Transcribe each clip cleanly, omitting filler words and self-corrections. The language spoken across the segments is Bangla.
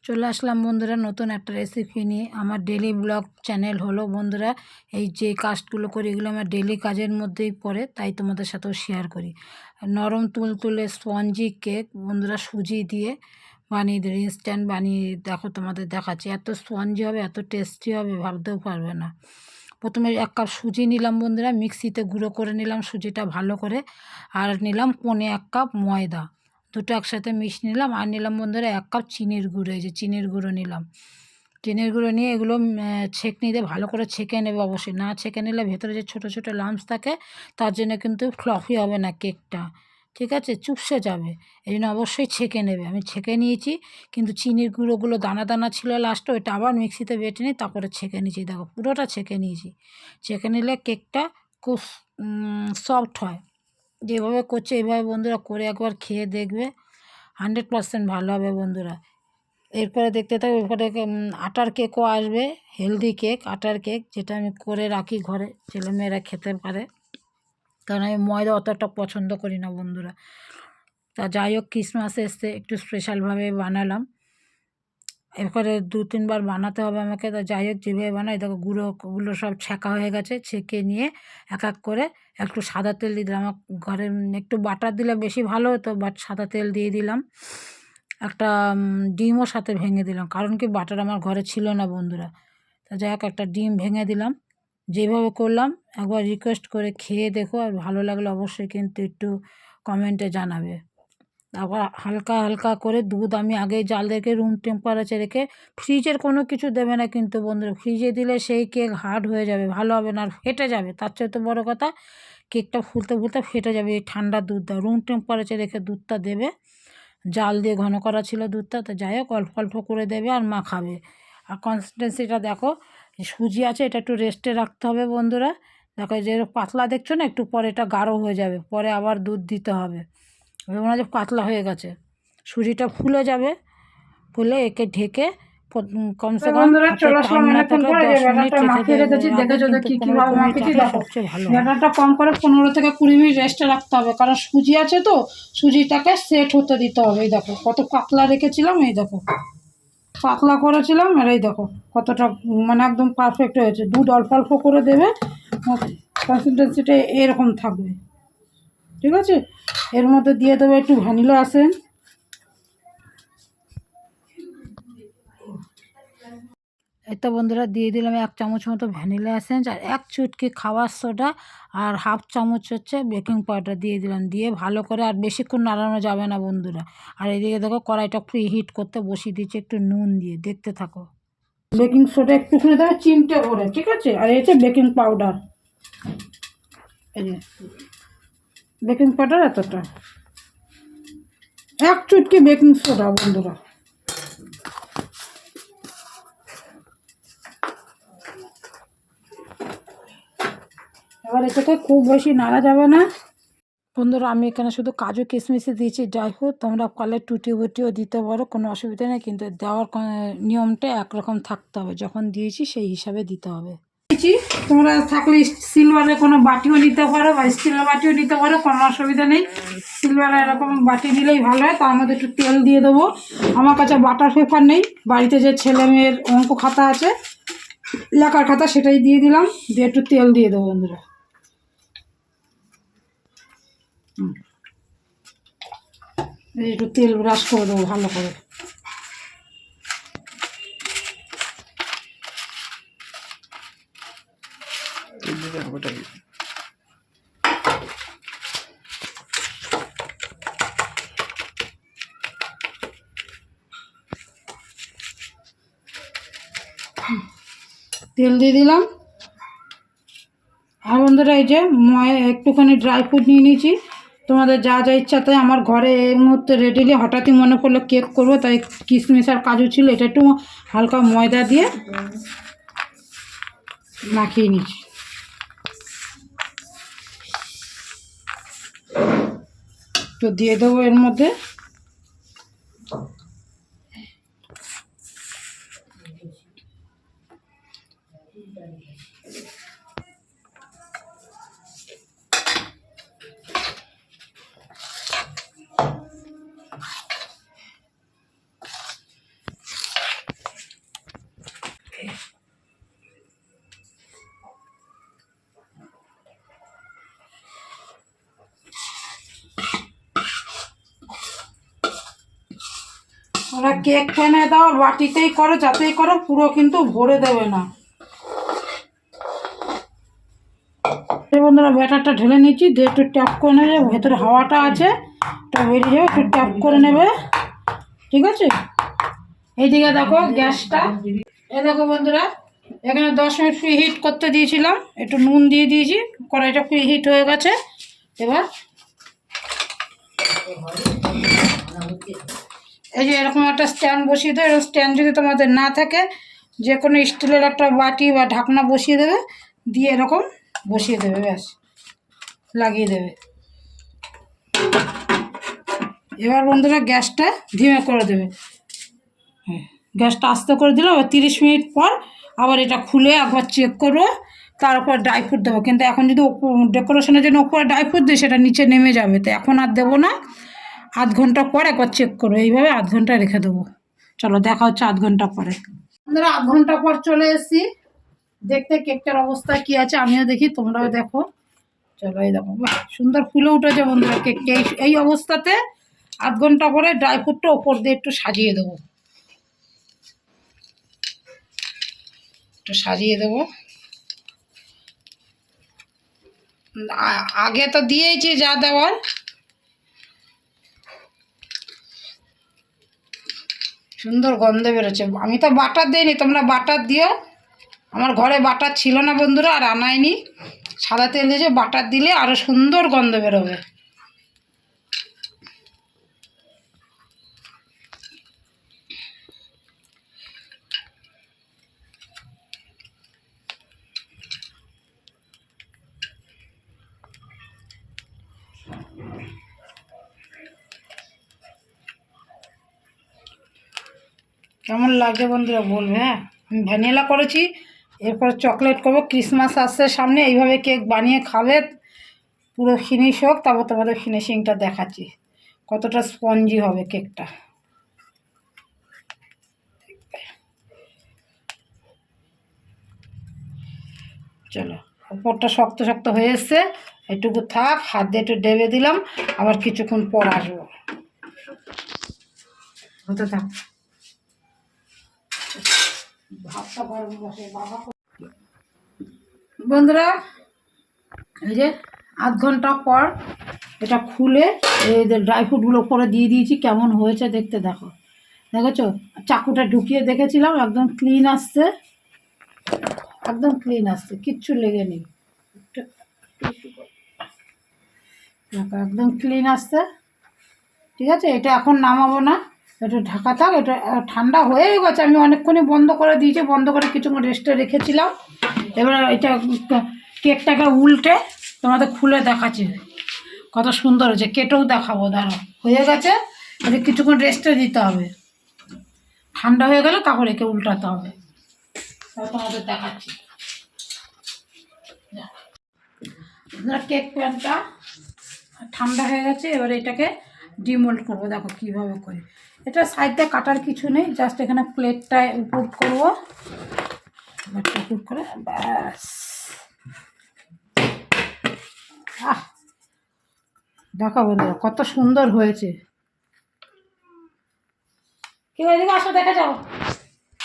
চলে আসলাম বন্ধুরা নতুন একটা রেসিপি নিয়ে। আমার ডেলি ব্লগ চ্যানেল হলো বন্ধুরা। এই যে কাজগুলো করি এগুলো আমার ডেলি কাজের মধ্যেই পড়ে, তাই তোমাদের সাথেও শেয়ার করি। নরম তুলতুলে স্পঞ্জি কেক বন্ধুরা সুজি দিয়ে বানিয়ে দিই, ইনস্ট্যান্ট বানিয়ে দেখো, তোমাদের দেখাচ্ছি। এত স্পঞ্জি হবে, এত টেস্টি হবে, ভাবতেও পারবে না। প্রথমে 1 কাপ সুজি নিলাম বন্ধুরা, মিক্সিতে গুঁড়ো করে নিলাম সুজিটা ভালো করে। আর নিলাম 1.25 কাপ ময়দা, দুটো একসাথে মিশিয়ে নিলাম। আর নিলাম বন্ধুরা 1 কাপ চিনির গুঁড়ো, এই যে চিনির গুঁড়ো নিলাম। চিনির গুঁড়ো নিয়ে এগুলো ছেঁকনি দিয়ে ভালো করে ছেঁকে নেবে। অবশ্যই না ছেঁকে নিলে ভেতরে যে ছোটো ছোটো লাম্পস থাকে তার জন্য কিন্তু ফ্লফি হবে না কেকটা, ঠিক আছে, চুপসে যাবে। এই জন্য অবশ্যই ছেঁকে নেবে। আমি ছেঁকে নিয়েছি, কিন্তু চিনির গুঁড়োগুলো দানা দানা ছিল লাস্টে, ওইটা আবার মিক্সিতে বেটে নিই, তারপরে ছেঁকে নিয়েছি। দেখো পুরোটা ছেঁকে নিয়েছি। ছেঁকে নিলে কেকটা খুব সফট হয়। যেভাবে করছে এইভাবে বন্ধুরা করে একবার খেয়ে দেখবে, 100% ভালো হবে বন্ধুরা। এরপরে দেখতে থাকবে, এরপরে আটার কেকও আসবে, হেলদি কেক, আটার কেক, যেটা আমি করে রাখি ঘরে, ছেলেমেয়েরা খেতে পারে। কারণ আমি ময়দা অতটা পছন্দ করি না বন্ধুরা। তা যাই হোক, ক্রিসমাস এসছে, একটু স্পেশালভাবে বানালাম। এরপরে 2-3 বার বানাতে হবে আমাকে। তা যাই হোক, যেভাবে বানাই দেখো, গুঁড়োগুলো সব ছেঁকা হয়ে গেছে। ছেঁকে নিয়ে এক এক করে একটু সাদা তেল দিয়ে দিলাম। আমার ঘরে একটু বাটার দিলে বেশি ভালো হতো, বাট সাদা তেল দিয়ে দিলাম। একটা ডিমও সাথে ভেঙে দিলাম, কারণ কি বাটার আমার ঘরে ছিল না বন্ধুরা। তা যাই হোক, একটা ডিম ভেঙে দিলাম। যেভাবে করলাম একবার রিকোয়েস্ট করে খেয়ে দেখো, আর ভালো লাগলে অবশ্যই কিন্তু একটু কমেন্টে জানাবে। আবার হালকা হালকা করে দুধ আমি আগেই জাল রেখে রুম টেম্পারেচারে রেখে, ফ্রিজের কোনো কিছু দেবে না কিন্তু বন্ধুরা। ফ্রিজে দিলে সেই কেক হার্ড হয়ে যাবে, ভালো হবে না, আর ফেটে যাবে। তার চেয়ে তো বড়ো কথা, কেকটা ফুলতে ফুলতে ফেটে যাবে। এই ঠান্ডা দুধটা রুম টেম্পারেচারে রেখে দুধটা দেবে। জাল দিয়ে ঘন করা ছিল দুধটা, তো যাই হোক অল্প অল্প করে দেবে আর মাখাবে। আর কনসিস্টেন্সিটা দেখো, সুজি আছে, এটা একটু রেস্টে রাখতে হবে বন্ধুরা। দেখো যে পাতলা দেখছো না, একটু পরে এটা গাঢ় হয়ে যাবে, পরে আবার দুধ দিতে হবে। মনে হয় যে পাতলা হয়ে গেছে, সুজিটা ফুলে যাবে। ফুলে একে ঢেকে কমসে কম বন্ধুরা চলে আসলাম টাইম না অনেকক্ষণ থাকলে পরে। 10 যে মিনিট ব্যাটারটা রেখে মাখিয়ে দেবে। রেখেছি, আগে দেখেছো কিন্তু কিভাবে 15-20 মিনিট মাখিয়েছি। রাখলে দেখো সবচেয়ে ভালো হয়। ব্যাটারটা কম করে 15 থেকে 20 মিনিট রেস্টে রাখতে হবে, কারণ সুজি আছে তো, সুজিটাকে সেট হতে দিতে হবে। এই দেখো কত পাতলা রেখেছিলাম, এই দেখো পাতলা করেছিলাম, আর এই দেখো কতটা মানে একদম পারফেক্ট হয়েছে। দুধ অল্প অল্প করে দেবে, কনসিস্টেন্সিটা এরকম থাকবে, ঠিক আছে। এর মধ্যে দিয়ে দেবে একটু ভ্যানিলা এসেন্স। এই তো বন্ধুরা দিয়ে দিলাম 1 চামচ মতো ভ্যানিলা এসেন্স, আর 1 চুটকি খাবার সোডা, আর 1/2 চামচ হচ্ছে বেকিং পাউডার দিয়ে দিলাম। দিয়ে ভালো করে, আর বেশিক্ষণ নাড়ানো যাবে না বন্ধুরা। আর এদিকে দেখো কড়াইটা প্রি হিট করতে বসিয়ে দিচ্ছি একটু নুন দিয়ে, দেখতে থাকো। বেকিং সোডা একটুখানি দেবে, চিমটে ভরে, ঠিক আছে। আর এই হচ্ছে বেকিং পাউডার, এই যে বেকিং পাউডার এতটা, 1 চুটকি বেকিং সোডা বন্ধুরা। এবার এটাকে খুব বেশি নাড়া যাবে না বন্ধুরা। আমি এখানে শুধু কাজু কিশমিশই দিয়েছি, যাই হোক তোমরা পারলে টুটি বুটিও দিতে পারো, কোনো অসুবিধা নেই, কিন্তু দেওয়ার নিয়মটা একরকম থাকতে হবে। যখন দিয়েছি সেই হিসাবে দিতে হবে। তোমরা থাকলে সিলভারের কোনো বাটিও নিতে পারো, বা স্টিলের বাটিও নিতে পারো, কোনো অসুবিধা নেই। সিলভারের এরকম বাটি নিলেই ভালো হয়। তার মধ্যে একটু তেল দিয়ে দেবো। আমার কাছে বাটার পেপার নেই, বাড়িতে যে ছেলে মেয়ের অঙ্ক খাতা আছে, লেখার খাতা, সেটাই দিয়ে দিলাম। দিয়ে একটু তেল দিয়ে দেবো বন্ধুরা। একটু তেল ব্রাশ করে দেবো ভালো করে। তেল দিয়ে দিলাম। আর বন্ধুরা এই যে একটুখানি ড্রাই ফ্রুট নিয়ে নিয়েছি, তোমাদের যা যা ইচ্ছা তাই। আমার ঘরে এই মুহূর্তে রেডিলি, হঠাৎই মনে পড়লো কেক করবো, তাই কিশমিশ আর কাজু ছিল, এটা একটু হালকা ময়দা দিয়ে মাখিয়ে নিয়েছি। তো দিয়ে দেবো এর মধ্যে। ওরা কেক ফেনে দাও বাটিতেই করো, যাতেই করো, পুরো কিন্তু ভরে দেবে না। বন্ধুরা ব্যাটারটা ঢেলে নিচ্ছি, দিয়ে একটু ট্যাপ করে নেবে, ভেতরে হাওয়াটা আছে ওটা বেরিয়ে যাবে, একটু ট্যাপ করে নেবে, ঠিক আছে। এইদিকে দেখো গ্যাসটা, এই দেখো বন্ধুরা এখানে 10 মিনিট প্রি হিট করতে দিয়েছিলাম, একটু নুন দিয়ে দিয়েছি, কড়াইটা প্রি হিট হয়ে গেছে। এবার এই যে এরকম একটা স্ট্যান্ড বসিয়ে দেবে। এরকম স্ট্যান্ড যদি তোমাদের না থাকে, যে কোনো স্টিলের একটা বাটি বা ঢাকনা বসিয়ে দেবে, দিয়ে এরকম বসিয়ে দেবে, ব্যাস লাগিয়ে দেবে। এবার বন্ধুরা গ্যাসটা ধিমে করে দেবে, গ্যাসটা আস্তে করে দিলে আবার 30 মিনিট পর আবার এটা খুলে একবার চেক করবো, তার উপর ড্রাই ফ্রুট দেবো। কিন্তু এখন যদি ডেকোরেশনের জন্য উপরে ড্রাই ফ্রুট দিই সেটা নিচে নেমে যাবে, তো এখন আর দেবো না, আধ ঘন্টা পর একবার চেক করবো। এইভাবে আধ ঘন্টা রেখে দেবো। চলো দেখা হচ্ছে আধ ঘন্টা পরে। বন্ধুরা আধ ঘন্টা পর চলে এসেছি, দেখতে কেকটার অবস্থা কি আছে আমিও দেখি, তোমরাও দেখো। চলো এই দেখো, বাহ সুন্দর ফুলে উঠেছে বন্ধুরা কেকটা। এই অবস্থাতে আধ ঘন্টা পরে ড্রাই ফ্রুটটা ওপর দিয়ে একটু সাজিয়ে দেবো, একটু সাজিয়ে দেবো। আগে তো দিয়েছি যা দেওয়ার। সুন্দর গন্ধ বেরোচ্ছে। আমি তো বাটার দিইনি, তোমরা বাটার দিও। আমার ঘরে বাটার ছিল না বন্ধুরা, আর আনাইনি। সাদা তেল দিয়েছে, বাটার দিলে আরও সুন্দর গন্ধ বেরোবে। কেমন লাগছে বন্ধুরা বলবে, হ্যাঁ। আমি ভ্যানিলা করেছি, এরপর চকলেট করবো। ক্রিসমাস আসছে সামনে, এইভাবে কেক বানিয়ে খাবে, পুরো ফিনিশ হোক, তারপর তোমাদের ফিনিশিংটা দেখাচ্ছি কতটা স্পঞ্জি হবে কেকটা। চলো, ওপরটা শক্ত শক্ত হয়ে এসছে, এটুকু থাক, হাত দিয়ে একটু ডেবে দিলাম, আবার কিছুক্ষণ পর আসবো, হতে থাক। ভাতটা গরম বসে বাবা। বন্ধুরা এই যে আধ ঘন্টা পর এটা খুলে এই যে ড্রাই ফ্রুটগুলো করে দিয়ে দিয়েছি, কেমন হয়েছে দেখতে দেখো। দেখেছো, চাকুটা ঢুকিয়ে দেখেছিলাম, একদম ক্লিন আসছে, একদম ক্লিন আসছে, কিচ্ছু লেগে নেই, একদম ক্লিন আসছে, ঠিক আছে। এটা এখন নামাবো না, এটা ঢাকা থাক, এটা ঠান্ডা হয়ে গেছে। আমি অনেকক্ষণই বন্ধ করে দিয়েছি, বন্ধ করে কিছুক্ষণ রেস্টে রেখেছিলাম। এবার এটা কেকটাকে উল্টে তোমাদের খুলে দেখাচ্ছি কত সুন্দর হয়েছে, কেটেও দেখাবো, দাঁড়াও। হয়ে গেছে, এটা কিছুক্ষণ রেস্টে দিতে হবে, ঠান্ডা হয়ে গেলে তারপর একে উল্টাতে হবে, তারপর তোমাদের দেখাচ্ছি। কেক প্যানটা ঠান্ডা হয়ে গেছে, এবার এটাকে ডিমোল্ড করবো। দেখো কীভাবে করি, এটা সাইডটা কাটার কিছু নেই, জাস্ট এখানে প্লেটটায় উপর করবো, উপর করে ব্যাস। দেখো বন্ধুরা কত সুন্দর হয়েছে। কি হয়েছে, আসো দেখে যাও,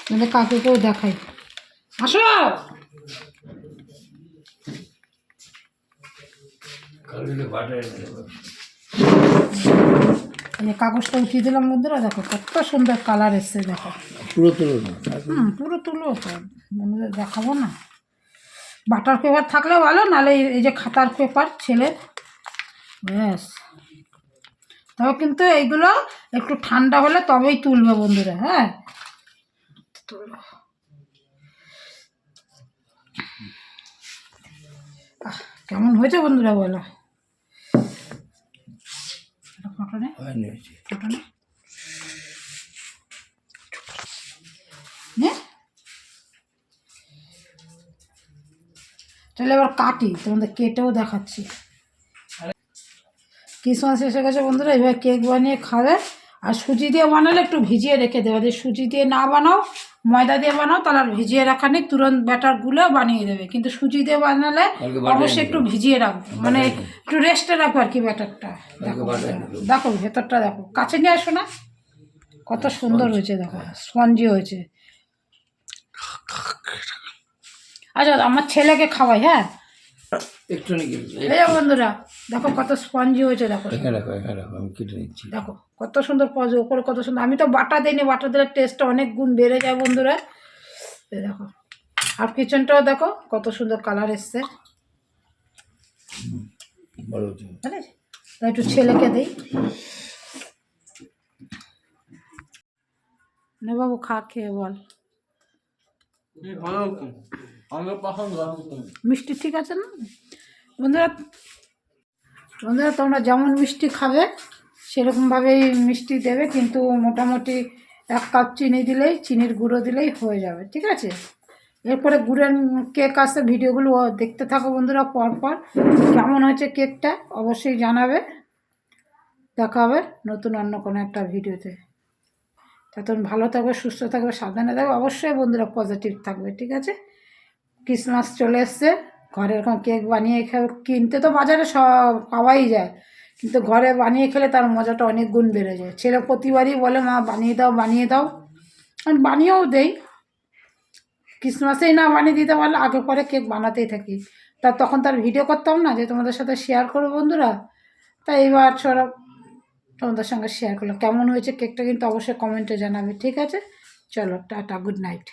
আমাদের কাকুকেও দেখাই, আসো। কাগজটা উঠিয়ে দিলাম বন্ধুরা, দেখো কত সুন্দর কালার এসছে, দেখো পুরো তুলো না। পুরো তুলো তো বন্ধুদের দেখাবো না, বাটার পেপার থাকলে ভালো, নাহলে এই যে খাতার পেপার ছেলে, ব্যাস। তবে কিন্তু এইগুলো একটু ঠান্ডা হলে তবেই তুলবে বন্ধুরা, হ্যাঁ। কেমন হয়েছে বন্ধুরা বলো, তাহলে এবার কাটি, তোমাদের কেটেও দেখাচ্ছি। ক্রিসমাস এসে গেছে বন্ধুরা, এবার কেক বানিয়ে খাবে, আর সুজি দিয়ে বানালে একটু ভিজিয়ে রেখে দেবে, যদি সুজি দিয়ে না বানাও, ময়দা দিয়ে বানাও, তাহলে আর ভিজিয়ে রাখা নেই, তুরন্ত ব্যাটার গুলে বানিয়ে দেবে। কিন্তু সুজি দিয়ে বানালে অবশ্যই একটু ভিজিয়ে রাখবে, মানে একটু রেস্টে রাখবো আর কি ব্যাটারটা। দেখো দেখো ভেতরটা দেখো, কাছে নিয়ে আসো না, কত সুন্দর হয়েছে দেখো, স্পঞ্জি হয়েছে। আচ্ছা আমার ছেলেকে খাওয়াই, হ্যাঁ একটু নাকি এই যে বন্ধুরা দেখো কত স্পঞ্জি হয়েছে, দেখো এখানে রাখো আমি কেটে নিচ্ছি। দেখো কত সুন্দর পজ, ওপরে কত সুন্দর। আমি তো বাটা দিইনি, বাটা দিলে টেস্টটা অনেক গুণ বেড়ে যায় বন্ধুরা। এই দেখো, আর কিচেনটাও দেখো কত সুন্দর কালার এসছে, ভালো হচ্ছে। বুঝলে? তাই একটু ছেলেকে দিই, নে বাবু খা, খেয়ে বল ভালো হচ্ছে, আমার পছন্দ। মিষ্টি ঠিক আছে না বন্ধুরা? বন্ধুরা তোমরা যেমন মিষ্টি খাবে সেরকমভাবেই মিষ্টি দেবে, কিন্তু মোটামুটি 1 কাপ চিনি দিলেই, চিনির গুঁড়ো দিলেই হয়ে যাবে, ঠিক আছে? এরপরে গুড়ের কেক আসতে, ভিডিওগুলো দেখতে থাকো বন্ধুরা পর পর। কেমন হয়েছে কেকটা অবশ্যই জানাবে। দেখা হবে নতুন অন্য কোনো একটা ভিডিওতে। তখন ভালো থাকবে, সুস্থ থাকবে, সাবধানে থাকবে, অবশ্যই বন্ধুরা পজিটিভ থাকবে, ঠিক আছে? ক্রিসমাস চলে এসছে, ঘরে এরকম কেক বানিয়ে খেয়ে, কিনতে তো বাজারে সব পাওয়াই যায়, কিন্তু ঘরে বানিয়ে খেলে তার মজাটা অনেক গুণ বেড়ে যায়। ছেলে প্রতিবারই বলে মা বানিয়ে দাও বানিয়ে দাও, আমি বানিয়েও দেই। ক্রিসমাসেই না বানিয়ে দিতে পারলে আগে পরে কেক বানাতেই থাকি, তখন তার ভিডিও করতাম না যে তোমাদের সাথে শেয়ার করবো বন্ধুরা। তাই এবার সব তোমাদের সঙ্গে শেয়ার করলাম। কেমন হয়েছে কেকটা কিন্তু অবশ্যই কমেন্টে জানাবে, ঠিক আছে? চলো টাটা, গুড নাইট।